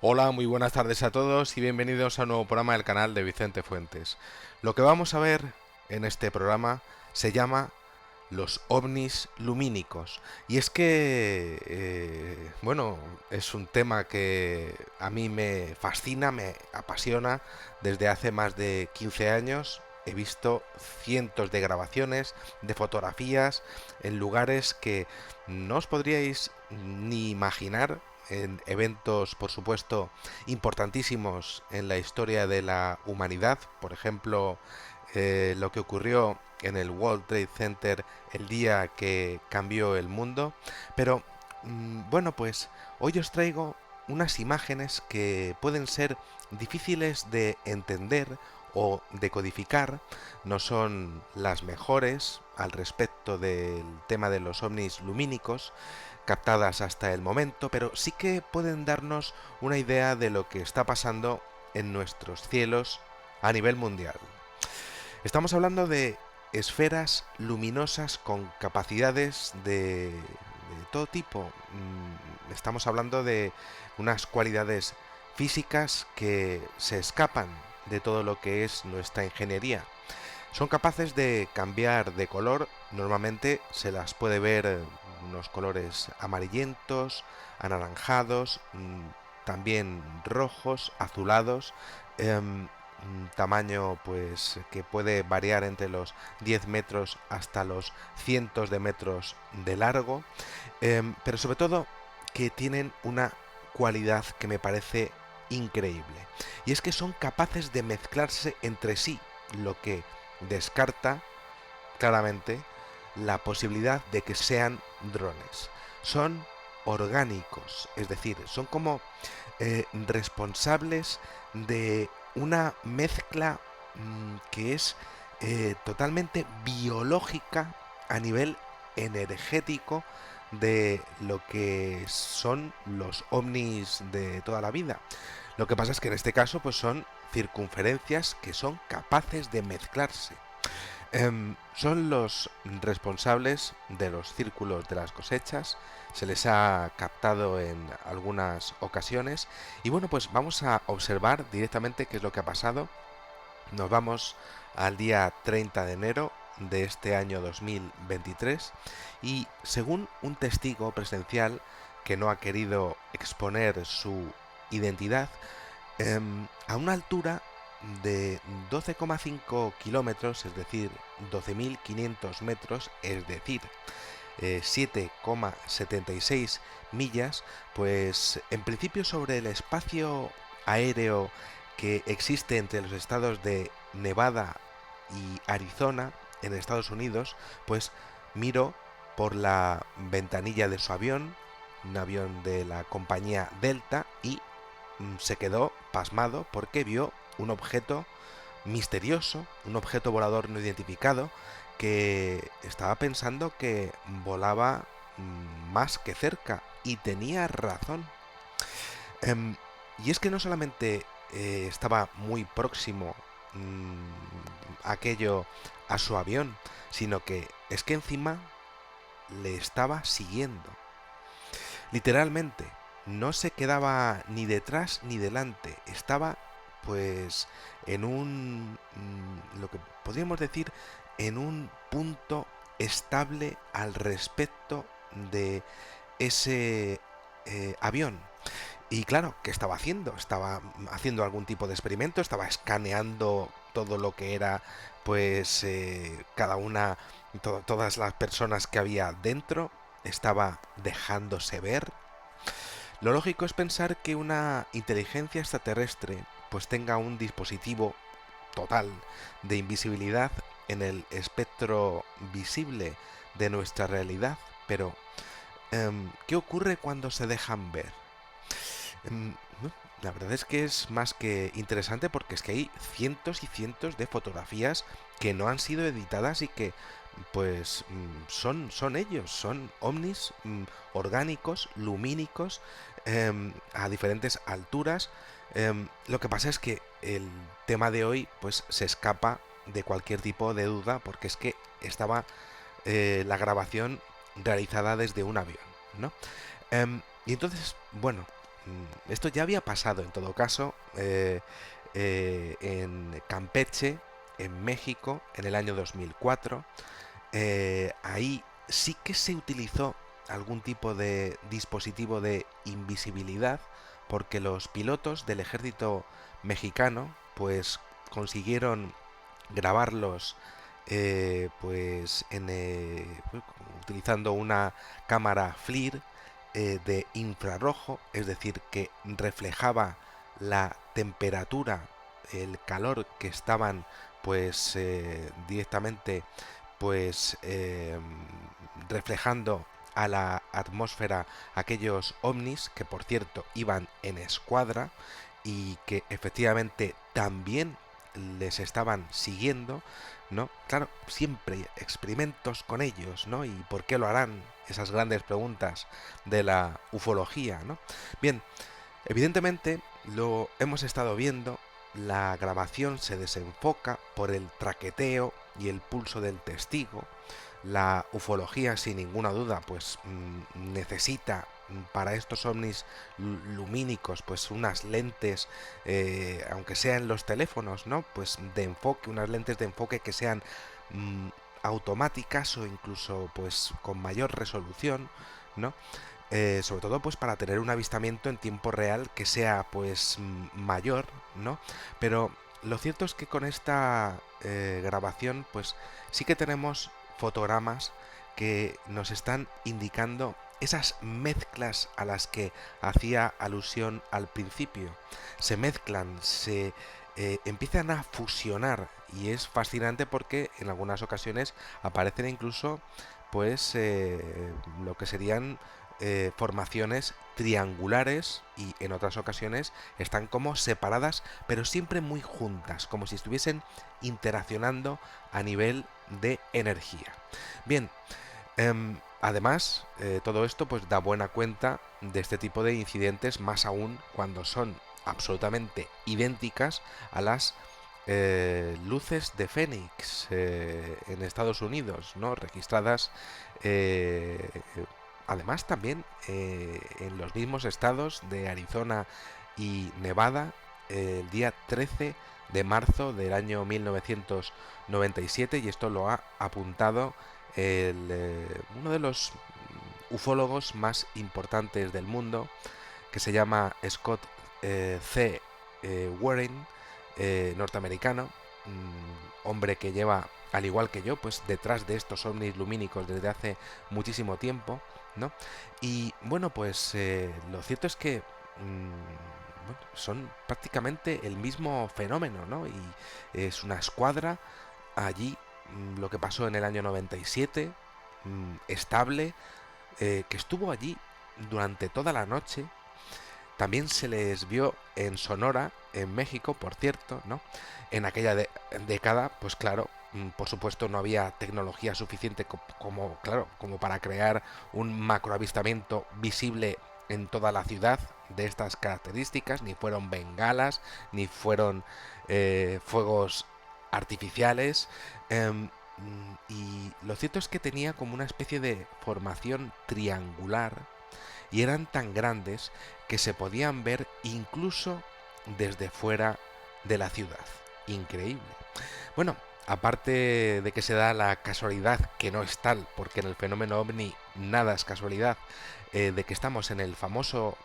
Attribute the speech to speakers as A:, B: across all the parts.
A: Hola, muy buenas tardes a todos y bienvenidos a un nuevo programa del canal de Vicente Fuentes. Lo que vamos a ver en este programa se llama los ovnis lumínicos. Y es que, bueno, es un tema que a mí me fascina, me apasiona desde hace más de 15 años. He visto cientos de grabaciones, de fotografías en lugares que no os podríais ni imaginar, en eventos, por supuesto, importantísimos en la historia de la humanidad. Por ejemplo, lo que ocurrió en el World Trade Center el día que cambió el mundo. Pero, bueno, pues hoy os traigo unas imágenes que pueden ser difíciles de entender o de codificar, no son las mejores al respecto del tema de los ovnis lumínicos captadas hasta el momento, pero sí que pueden darnos una idea de lo que está pasando en nuestros cielos a nivel mundial. Estamos hablando de esferas luminosas con capacidades de todo tipo. Estamos hablando de unas cualidades físicas que se escapan de todo lo que es nuestra ingeniería. Son capaces de cambiar de color, normalmente se las puede ver unos colores amarillentos, anaranjados, también rojos, azulados, tamaño pues que puede variar entre los 10 metros hasta los cientos de metros de largo, pero sobre todo que tienen una cualidad que me parece increíble, y es que son capaces de mezclarse entre sí, lo que descarta claramente la posibilidad de que sean drones. Son orgánicos, es decir, son como responsables de una mezcla que es totalmente biológica a nivel energético de lo que son los ovnis de toda la vida. Lo que pasa es que en este caso pues son circunferencias que son capaces de mezclarse. Son los responsables de los círculos de las cosechas, se les ha captado en algunas ocasiones y bueno, pues vamos a observar directamente qué es lo que ha pasado. Nos vamos al día 30 de enero de este año 2023 y según un testigo presencial que no ha querido exponer su identidad, a una altura de 12,5 kilómetros, es decir, 12.500 metros, es decir, 7,76 millas, pues en principio sobre el espacio aéreo que existe entre los estados de Nevada y Arizona en Estados Unidos, pues miro por la ventanilla de su avión, un avión de la compañía Delta, y se quedó pasmado porque vio un objeto misterioso, un objeto volador no identificado, que estaba pensando que volaba más que cerca, y tenía razón. Em, y es que no solamente estaba muy próximo aquello a su avión, sino que es que encima le estaba siguiendo. Literalmente, no se quedaba ni detrás ni delante, estaba pues en un, lo que podríamos decir, en un punto estable al respecto de ese avión. Y claro, ¿qué estaba haciendo? Estaba haciendo algún tipo de experimento, estaba escaneando todo lo que era, pues, cada una, todas las personas que había dentro, estaba dejándose ver. Lo lógico es pensar que una inteligencia extraterrestre pues tenga un dispositivo total de invisibilidad en el espectro visible de nuestra realidad, pero ¿qué ocurre cuando se dejan ver? No, la verdad es que es más que interesante porque es que hay cientos y cientos de fotografías que no han sido editadas y que pues son ellos, son ovnis orgánicos, lumínicos, a diferentes alturas. Lo que pasa es que el tema de hoy pues se escapa de cualquier tipo de duda porque es que estaba la grabación realizada desde un avión, ¿no? Y entonces, bueno, esto ya había pasado en todo caso en Campeche, en México, en el año 2004. Ahí sí que se utilizó algún tipo de dispositivo de invisibilidad porque los pilotos del ejército mexicano pues consiguieron grabarlos utilizando una cámara FLIR de infrarrojo, es decir, que reflejaba la temperatura, el calor que estaban directamente pues reflejando a la atmósfera aquellos ovnis que por cierto iban en escuadra y que efectivamente también les estaban siguiendo, ¿no? Claro, siempre hay experimentos con ellos, ¿no? ¿Y por qué lo harán? Esas grandes preguntas de la ufología, ¿no? Bien, evidentemente lo hemos estado viendo, la grabación se desenfoca por el traqueteo y el pulso del testigo. La ufología, sin ninguna duda, pues necesita para estos ovnis lumínicos pues unas lentes, aunque sean los teléfonos, ¿no? Pues de enfoque, unas lentes de enfoque que sean mm, automáticas o incluso pues con mayor resolución, ¿no? Sobre todo pues para tener un avistamiento en tiempo real que sea pues mayor, ¿no? Pero lo cierto es que con esta grabación pues sí que tenemos fotogramas que nos están indicando esas mezclas a las que hacía alusión al principio. Se mezclan, se empiezan a fusionar y es fascinante porque en algunas ocasiones aparecen incluso pues lo que serían formaciones triangulares y en otras ocasiones están como separadas pero siempre muy juntas, como si estuviesen interaccionando a nivel de energía. Bien, además todo esto pues da buena cuenta de este tipo de incidentes, más aún cuando son absolutamente idénticas a las luces de Fénix en Estados Unidos, ¿no? Registradas además también en los mismos estados de Arizona y Nevada el día 13 de marzo del año 1997 y esto lo ha apuntado uno de los ufólogos más importantes del mundo que se llama Scott C. Warren, norteamericano, hombre que lleva, al igual que yo, pues detrás de estos ovnis lumínicos desde hace muchísimo tiempo, ¿no? Y bueno, pues lo cierto es que bueno, son prácticamente el mismo fenómeno, ¿no? Y es una escuadra allí, lo que pasó en el año 97, estable, que estuvo allí durante toda la noche. También se les vio en Sonora, en México, por cierto, ¿no? En aquella década, pues claro, por supuesto no había tecnología suficiente claro, como para crear un macroavistamiento visible en toda la ciudad de estas características, ni fueron bengalas, ni fueron fuegos artificiales. Y lo cierto es que tenía como una especie de formación triangular y eran tan grandes que se podían ver incluso desde fuera de la ciudad. Increíble. Bueno, aparte de que se da la casualidad, que no es tal, porque en el fenómeno ovni nada es casualidad, de que estamos en el famoso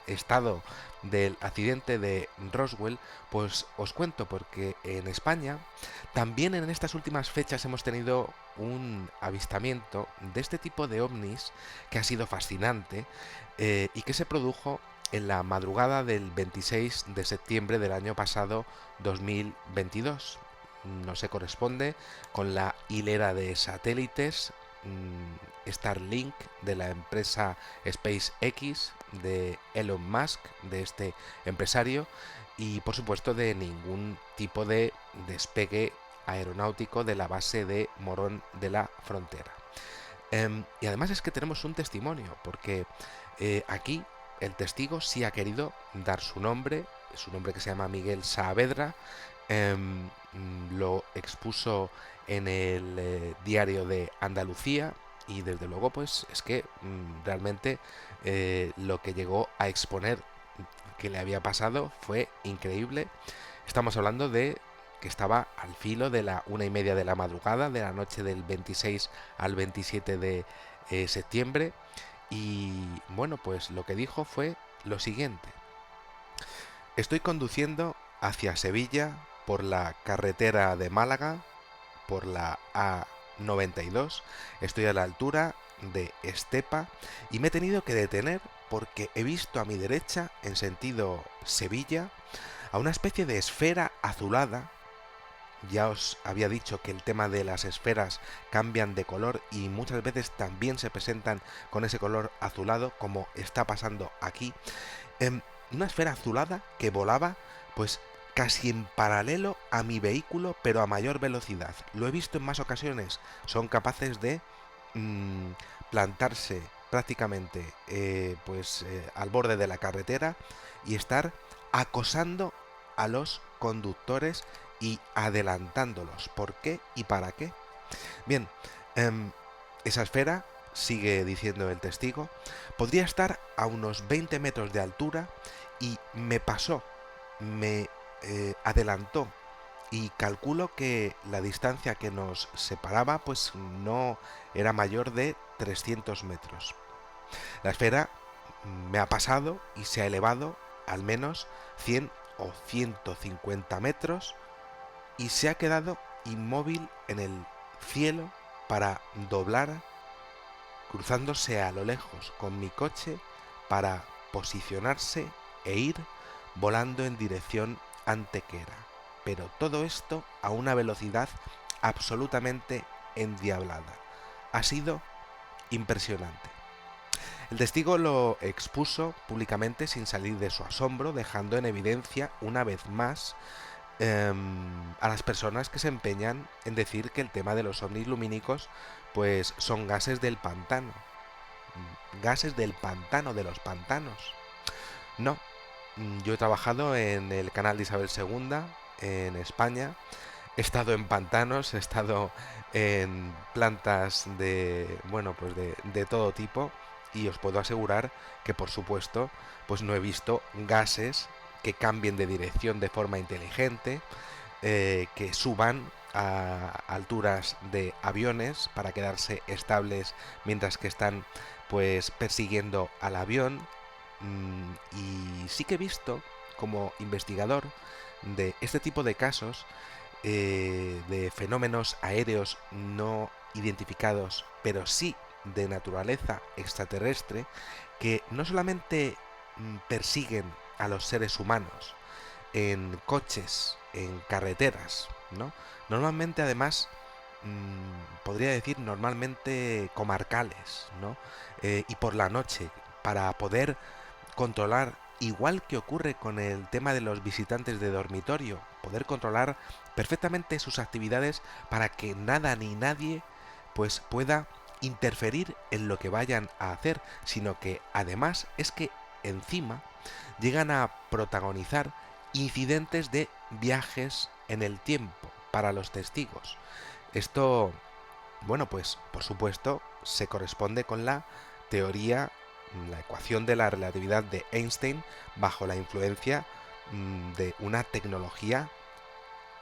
A: estado del accidente de Roswell, pues os cuento porque en España también en estas últimas fechas hemos tenido un avistamiento de este tipo de ovnis que ha sido fascinante y que se produjo en la madrugada del 26 de septiembre del año pasado 2022. No se corresponde con la hilera de satélites Starlink de la empresa SpaceX de Elon Musk, de este empresario, y por supuesto de ningún tipo de despegue aeronáutico de la base de Morón de la Frontera. Y además es que tenemos un testimonio, porque aquí el testigo sí ha querido dar su nombre, es un hombre que se llama Miguel Saavedra, lo expuso en el diario de Andalucía y desde luego pues es que realmente lo que llegó a exponer que le había pasado fue increíble. Estamos hablando de que estaba al filo de la 1:30 de la madrugada de la noche del 26 al 27 de septiembre. Y bueno, pues lo que dijo fue lo siguiente: estoy conduciendo hacia Sevilla por la carretera de Málaga, por la A92, estoy a la altura de Estepa y me he tenido que detener porque he visto a mi derecha, en sentido Sevilla, a una especie de esfera azulada. Ya os había dicho que el tema de las esferas cambian de color y muchas veces también se presentan con ese color azulado, como está pasando aquí. Una esfera azulada que volaba pues casi en paralelo a mi vehículo, pero a mayor velocidad. Lo he visto en más ocasiones. Son capaces de mm, plantarse prácticamente al borde de la carretera y estar acosando a los conductores y adelantándolos. ¿Por qué y para qué? Bien, esa esfera, sigue diciendo el testigo, podría estar a unos 20 metros de altura y me pasó, me adelantó, y calculo que la distancia que nos separaba pues no era mayor de 300 metros. La esfera me ha pasado y se ha elevado al menos 100 o 150 metros y se ha quedado inmóvil en el cielo para doblar, cruzándose a lo lejos con mi coche para posicionarse e ir volando en dirección Antequera. Pero todo esto a una velocidad absolutamente endiablada. Ha sido impresionante. El testigo lo expuso públicamente sin salir de su asombro, dejando en evidencia una vez más a las personas que se empeñan en decir que el tema de los ovnis lumínicos pues son gases del pantano. Gases del pantano, de los pantanos. No, yo he trabajado en el canal de Isabel II en España. He estado en pantanos, he estado en plantas de todo tipo, y os puedo asegurar que por supuesto pues no he visto gases que cambien de dirección de forma inteligente, que suban a alturas de aviones para quedarse estables mientras que están pues persiguiendo al avión. Y sí que he visto como investigador de este tipo de casos, de fenómenos aéreos no identificados, pero sí de naturaleza extraterrestre, que no solamente persiguen a los seres humanos en coches, en carreteras, ¿no? Normalmente además, podría decir normalmente comarcales, ¿no? Y por la noche, para poder controlar, igual que ocurre con el tema de los visitantes de dormitorio, poder controlar perfectamente sus actividades para que nada ni nadie pues pueda interferir en lo que vayan a hacer, sino que además es que encima llegan a protagonizar incidentes de viajes en el tiempo para los testigos. Esto, bueno, pues por supuesto se corresponde con la teoría, la ecuación de la relatividad de Einstein, bajo la influencia de una tecnología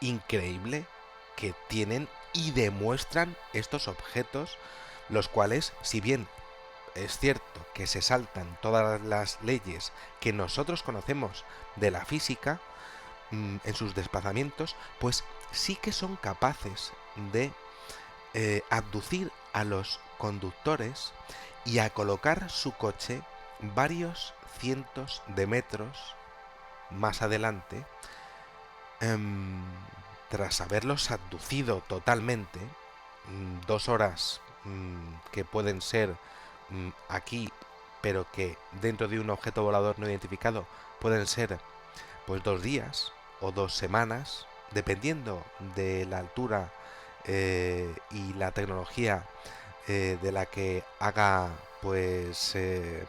A: increíble que tienen y demuestran estos objetos, los cuales, si bien es cierto que se saltan todas las leyes que nosotros conocemos de la física en sus desplazamientos, pues sí que son capaces de abducir a los conductores y a colocar su coche varios cientos de metros más adelante, em, tras haberlos abducido totalmente. 2 horas que pueden ser aquí, pero que dentro de un objeto volador no identificado pueden ser pues 2 días o 2 semanas, dependiendo de la altura y la tecnología de la que haga pues de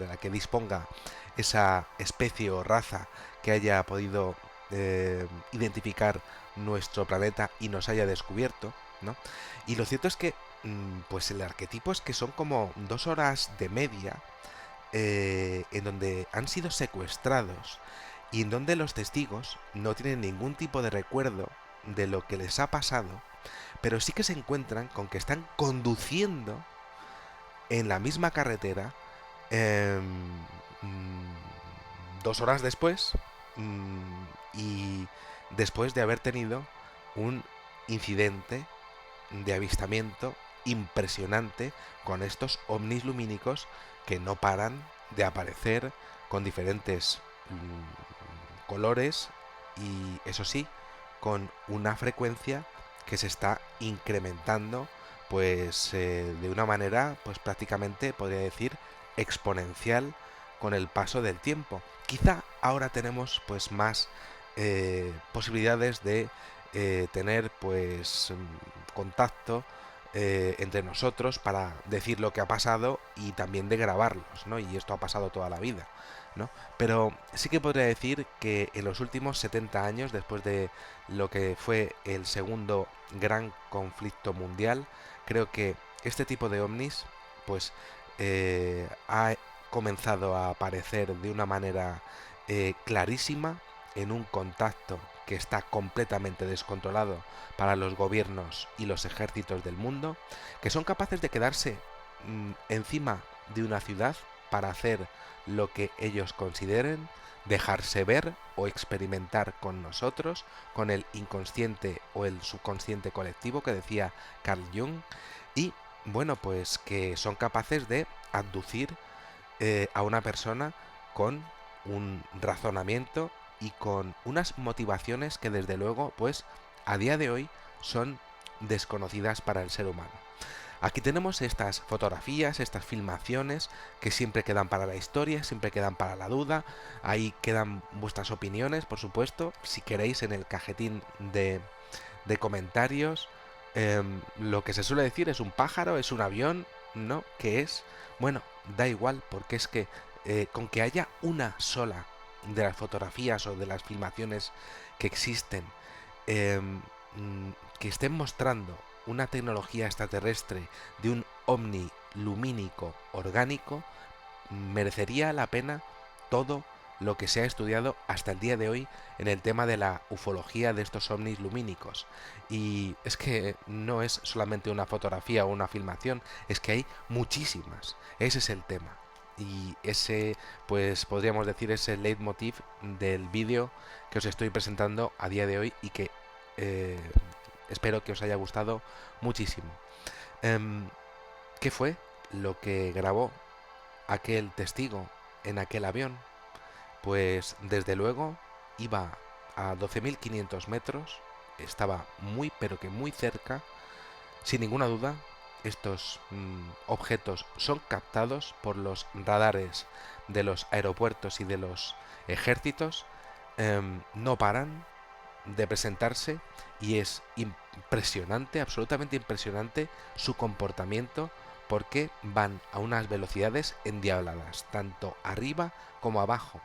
A: la que disponga esa especie o raza que haya podido identificar nuestro planeta y nos haya descubierto, ¿no? Y lo cierto es que pues el arquetipo es que son como 2 horas de media en donde han sido secuestrados y en donde los testigos no tienen ningún tipo de recuerdo de lo que les ha pasado, pero sí que se encuentran con que están conduciendo en la misma carretera em, 2 horas después, y después de haber tenido un incidente de avistamiento impresionante con estos ovnis lumínicos que no paran de aparecer con diferentes colores y, eso sí, con una frecuencia que se está incrementando pues de una manera pues prácticamente podría decir exponencial con el paso del tiempo. Quizá ahora tenemos pues más posibilidades de tener pues contacto entre nosotros para decir lo que ha pasado y también de grabarlos, ¿no? Y esto ha pasado toda la vida, ¿no? Pero sí que podría decir que en los últimos 70 años, después de lo que fue el segundo gran conflicto mundial, creo que este tipo de ovnis, pues, ha comenzado a aparecer de una manera clarísima en un contacto que está completamente descontrolado para los gobiernos y los ejércitos del mundo, que son capaces de quedarse encima de una ciudad para hacer lo que ellos consideren, dejarse ver o experimentar con nosotros, con el inconsciente o el subconsciente colectivo que decía Carl Jung, y bueno, pues que son capaces de abducir a una persona con un razonamiento y con unas motivaciones que desde luego pues a día de hoy son desconocidas para el ser humano. Aquí tenemos estas fotografías, estas filmaciones que siempre quedan para la historia, siempre quedan para la duda. Ahí quedan vuestras opiniones, por supuesto, si queréis en el cajetín de comentarios. Lo que se suele decir es un pájaro, es un avión, ¿no? ¿Qué es? Bueno, da igual, porque es que con que haya una sola de las fotografías o de las filmaciones que existen que estén mostrando una tecnología extraterrestre de un ovni lumínico orgánico, merecería la pena todo lo que se ha estudiado hasta el día de hoy en el tema de la ufología de estos ovnis lumínicos. Y es que no es solamente una fotografía o una filmación, es que hay muchísimas. Ese es el tema. Y ese, pues podríamos decir, es el leitmotiv del vídeo que os estoy presentando a día de hoy y que eh, espero que os haya gustado muchísimo. Em, ¿Qué fue lo que grabó aquel testigo en aquel avión? Pues desde luego iba a 12.500 metros, estaba muy pero que muy cerca. Sin ninguna duda, estos objetos son captados por los radares de los aeropuertos y de los ejércitos. No paran de presentarse y es impresionante, absolutamente impresionante su comportamiento porque van a unas velocidades endiabladas, tanto arriba como abajo,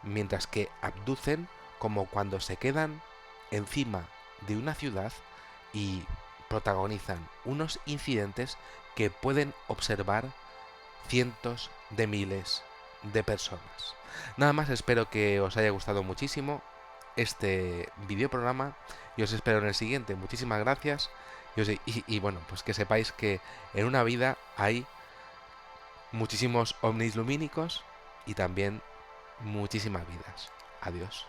A: mientras que abducen como cuando se quedan encima de una ciudad y protagonizan unos incidentes que pueden observar cientos de miles de personas. Nada más, espero que os haya gustado muchísimo este videoprograma y os espero en el siguiente. Muchísimas gracias y bueno, pues que sepáis que en una vida hay muchísimos ovnis lumínicos y también muchísimas vidas. Adiós.